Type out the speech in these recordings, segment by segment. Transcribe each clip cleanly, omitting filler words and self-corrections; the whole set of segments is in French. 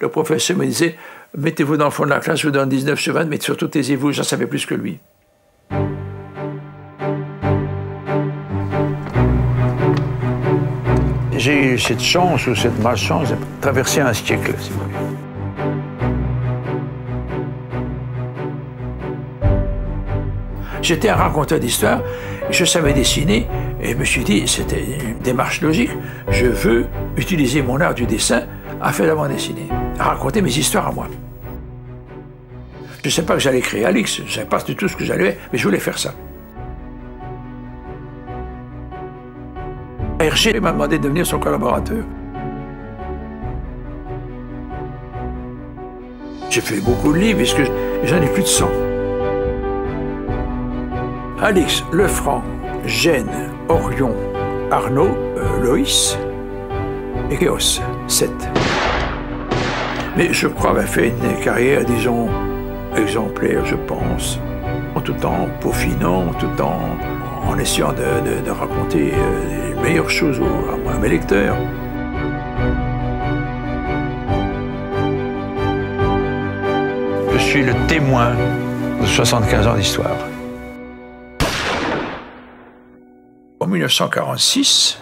Le professeur me disait, mettez-vous dans le fond de la classe, je vous donne 19 sur 20, mais surtout taisez-vous, j'en savais plus que lui. J'ai eu cette chance ou cette malchance de traverser un siècle, si vous voulez. J'étais un raconteur d'histoire, je savais dessiner, et je me suis dit, c'était une démarche logique, je veux utiliser mon art du dessin à faire de la bande dessinée, à raconter mes histoires à moi. Je ne sais pas que j'allais créer Alix, je ne savais pas du tout ce que j'allais, mais je voulais faire ça. Hergé m'a demandé de devenir son collaborateur. J'ai fait beaucoup de livres, puisque j'en ai plus de 100. Alix, Lefranc, Gênes, Orion, Arnaud, Loïs et Chaos, 7. Mais je crois avoir fait une carrière, disons, exemplaire, je pense, tout en peaufinant, tout en essayant de raconter les meilleures choses à mes lecteurs. Je suis le témoin de 75 ans d'histoire. En 1946,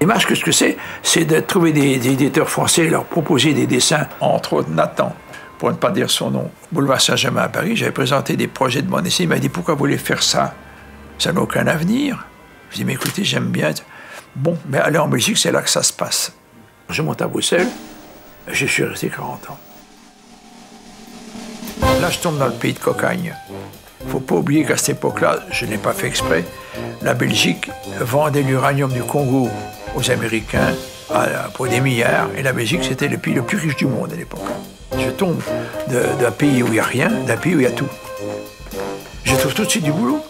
l'image, ce que c'est de trouver des éditeurs français et leur proposer des dessins, entre autres Nathan, pour ne pas dire son nom, boulevard Saint-Germain à Paris. J'avais présenté des projets de bande dessinée. Il m'a dit, pourquoi vous voulez faire ça? Ça n'a aucun avenir. Je dis, mais écoutez, j'aime bien. Bon, mais aller en Belgique, c'est là que ça se passe. Je monte à Bruxelles, je suis resté 40 ans. Là, je tombe dans le pays de cocagne. Il ne faut pas oublier qu'à cette époque-là, je n'ai pas fait exprès, la Belgique vendait l'uranium du Congo aux Américains pour des milliards, et la Belgique, c'était le pays le plus riche du monde à l'époque. Je tombe d'un pays où il n'y a rien, d'un pays où il y a tout. Je trouve tout de suite du boulot.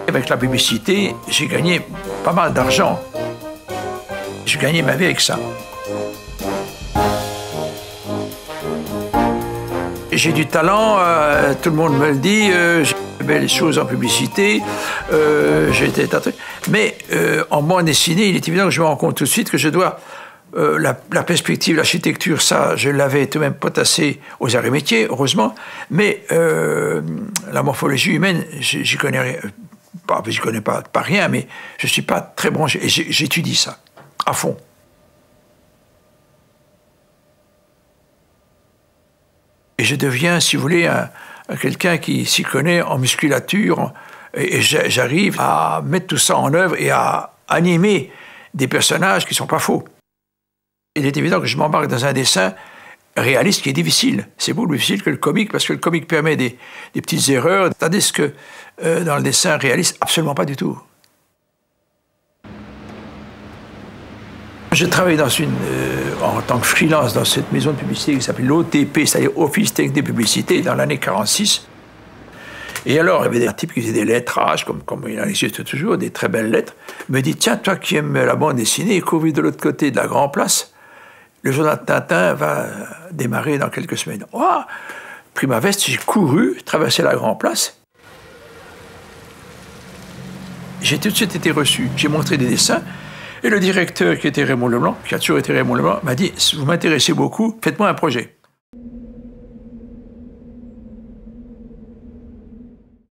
Avec la publicité, j'ai gagné pas mal d'argent. J'ai gagné ma vie avec ça. J'ai du talent, tout le monde me le dit, j'ai fait belles choses en publicité, j'ai été tatoué. Mais en bande dessinée, il est évident que je me rends compte tout de suite que je dois... la perspective, l'architecture, ça, je l'avais tout de même potassé aux arts et métiers, heureusement. Mais la morphologie humaine, j'y connais rien. Je connais pas rien, mais je suis pas très branché. Et j'étudie ça, à fond. Et je deviens, si vous voulez, quelqu'un qui s'y connaît en musculature, et j'arrive à mettre tout ça en œuvre et à animer des personnages qui ne sont pas faux. Il est évident que je m'embarque dans un dessin réaliste qui est difficile. C'est beaucoup plus difficile que le comique, parce que le comique permet des petites erreurs, tandis que dans le dessin réaliste, absolument pas du tout. Je travaille en tant que freelance dans cette maison de publicité qui s'appelle l'OTP, c'est-à-dire Office Technique de Publicité, dans l'année 1946. Et alors, il y avait des types qui faisaient des lettrages, comme il en existe toujours, des très belles lettres. Il me dit, tiens, toi qui aimes la bande dessinée, cours de l'autre côté de la Grand Place, le journal de Tintin va démarrer dans quelques semaines. Oh, pris ma veste, j'ai couru, traversé la Grand Place. J'ai tout de suite été reçu. J'ai montré des dessins. Et le directeur, qui était Raymond Leblanc, qui a toujours été Raymond Leblanc, m'a dit, vous m'intéressez beaucoup, faites-moi un projet.